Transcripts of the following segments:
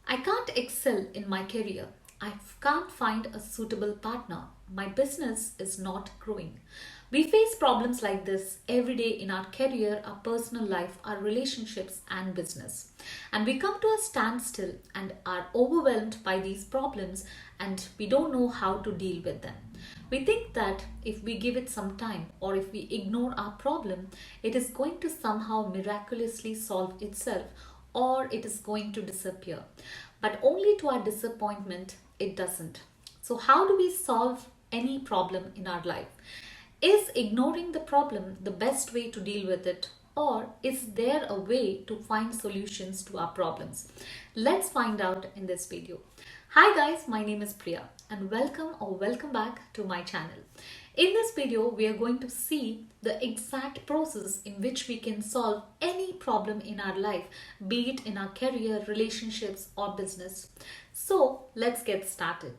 I can't excel in my career. I can't find a suitable partner. My business is not growing. We face problems like this every day in our career, our personal life, our relationships, and business. And we come to a standstill and are overwhelmed by these problems and we don't know how to deal with them. We think that if we give it some time or if we ignore our problem, it is going to somehow miraculously solve itself or it is going to disappear. But only to our disappointment, it doesn't. So, how do we solve any problem in our life? Is ignoring the problem the best way to deal with it? Or is there a way to find solutions to our problems? Let's find out in this video. Hi guys, my name is Priya and welcome back to my channel. In this video, we are going to see the exact process in which we can solve any problem in our life, be it in our career, relationships or business. So let's get started.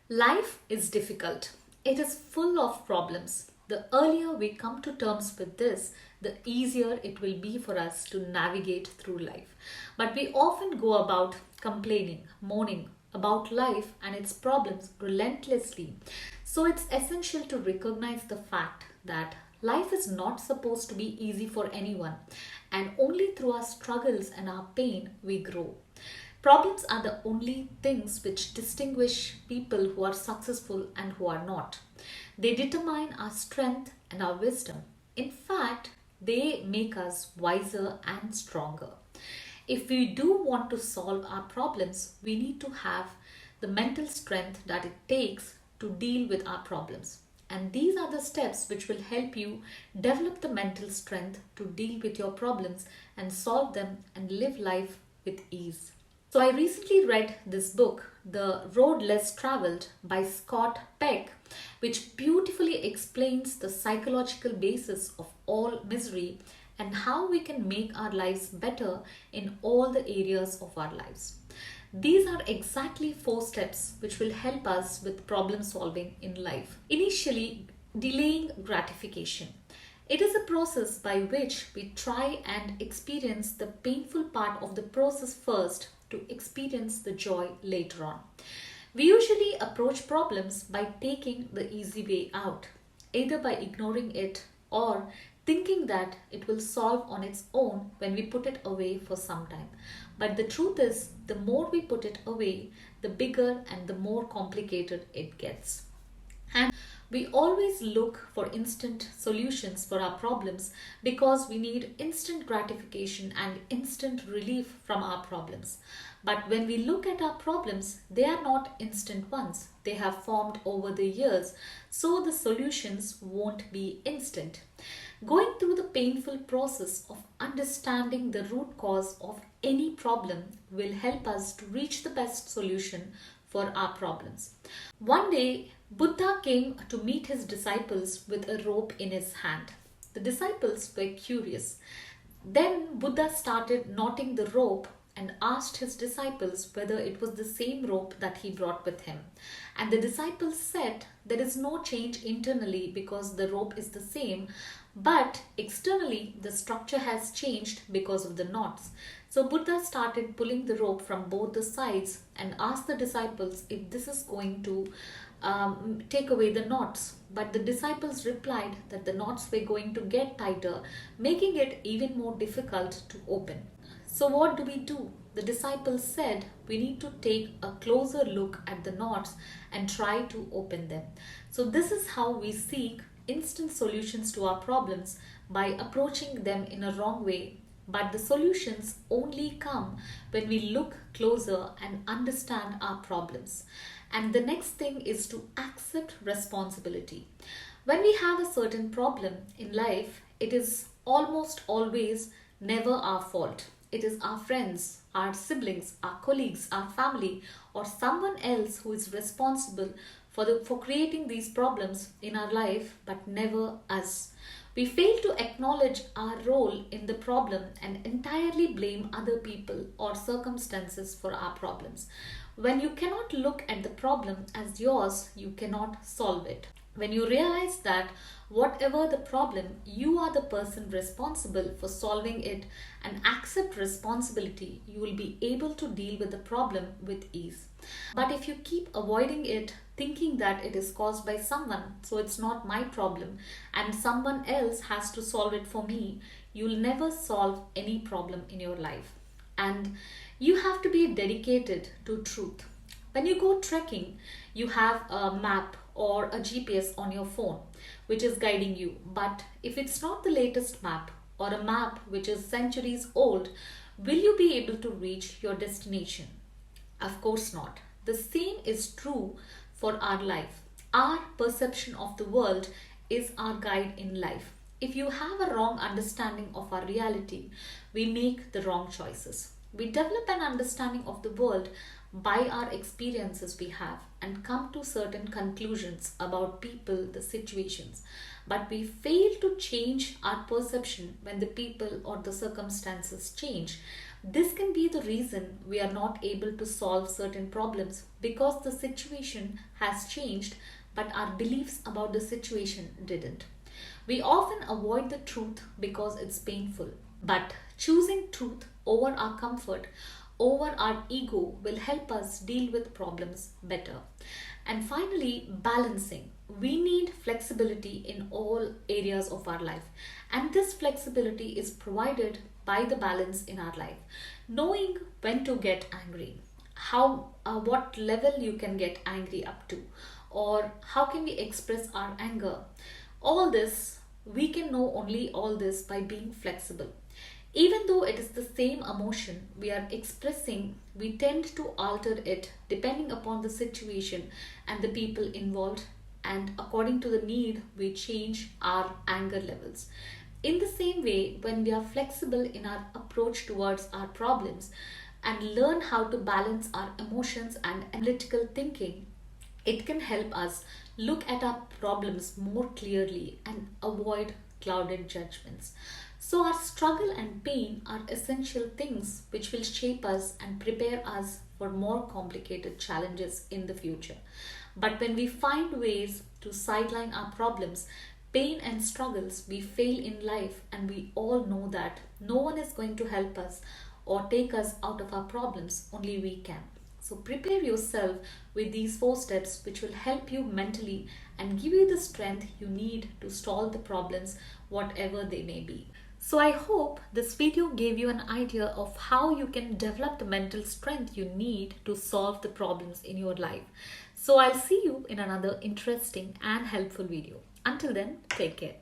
Life is difficult. It is full of problems. The earlier we come to terms with this, the easier it will be for us to navigate through life. But we often go about complaining, moaning about life and its problems relentlessly. So it's essential to recognize the fact that life is not supposed to be easy for anyone, and only through our struggles and our pain we grow. Problems are the only things which distinguish people who are successful and who are not. They determine our strength and our wisdom. In fact, they make us wiser and stronger. If we do want to solve our problems, we need to have the mental strength that it takes to deal with our problems. And these are the steps which will help you develop the mental strength to deal with your problems and solve them and live life with ease. So I recently read this book, The Road Less Traveled by Scott Peck, which beautifully explains the psychological basis of all misery and how we can make our lives better in all the areas of our lives. These are exactly 4 steps which will help us with problem solving in life. Initially, delaying gratification. It is a process by which we try and experience the painful part of the process first to experience the joy later on. We usually approach problems by taking the easy way out, either by ignoring it or thinking that it will solve on its own when we put it away for some time. But the truth is, the more we put it away, the bigger and the more complicated it gets. And we always look for instant solutions for our problems because we need instant gratification and instant relief from our problems. But when we look at our problems, they are not instant ones. They have formed over the years, so the solutions won't be instant. Going through the painful process of understanding the root cause of any problem will help us to reach the best solution for our problems. One day, Buddha came to meet his disciples with a rope in his hand. The disciples were curious. Then Buddha started knotting the rope and asked his disciples whether it was the same rope that he brought with him. And the disciples said, there is no change internally because the rope is the same, but externally the structure has changed because of the knots. So Buddha started pulling the rope from both the sides and asked the disciples if this is going to take away the knots. But the disciples replied that the knots were going to get tighter, making it even more difficult to open. So what do? The disciples said we need to take a closer look at the knots and try to open them. So this is how we seek instant solutions to our problems, by approaching them in a wrong way. But the solutions only come when we look closer and understand our problems. And the next thing is to accept responsibility. When we have a certain problem in life, it is almost always never our fault. It is our friends, our siblings, our colleagues, our family, or someone else who is responsible for creating these problems in our life, but never us. We fail to acknowledge our role in the problem and entirely blame other people or circumstances for our problems. When you cannot look at the problem as yours, you cannot solve it. When you realize that whatever the problem, you are the person responsible for solving it and accept responsibility, you will be able to deal with the problem with ease. But if you keep avoiding it, thinking that it is caused by someone, so it's not my problem and someone else has to solve it for me, you'll never solve any problem in your life. And you have to be dedicated to truth. When you go trekking, you have a map or a GPS on your phone which is guiding you. But if it's not the latest map or a map which is centuries old, will you be able to reach your destination? Of course not. The same is true for our life. Our perception of the world is our guide in life. If you have a wrong understanding of our reality, we make the wrong choices. We develop an understanding of the world by our experiences we have and come to certain conclusions about people, the situations. But we fail to change our perception when the people or the circumstances change. This can be the reason we are not able to solve certain problems because the situation has changed, but our beliefs about the situation didn't. We often avoid the truth because it's painful, but choosing truth over our comfort, over our ego will help us deal with problems better. And finally, balancing. We need flexibility in all areas of our life, and this flexibility is provided by the balance in our life. Knowing when to get angry, what level you can get angry up to, or how can we express our anger. All this, we can know only all this by being flexible. Even though it is the same emotion we are expressing, we tend to alter it depending upon the situation and the people involved, and according to the need, we change our anger levels. In the same way, when we are flexible in our approach towards our problems and learn how to balance our emotions and analytical thinking, it can help us look at our problems more clearly and avoid clouded judgments. So, our struggle and pain are essential things which will shape us and prepare us for more complicated challenges in the future. But when we find ways to sideline our problems, pain and struggles, we fail in life, and we all know that no one is going to help us or take us out of our problems, only we can. So prepare yourself with these 4 steps which will help you mentally and give you the strength you need to solve the problems, whatever they may be. So I hope this video gave you an idea of how you can develop the mental strength you need to solve the problems in your life. So I'll see you in another interesting and helpful video. Until then, take care.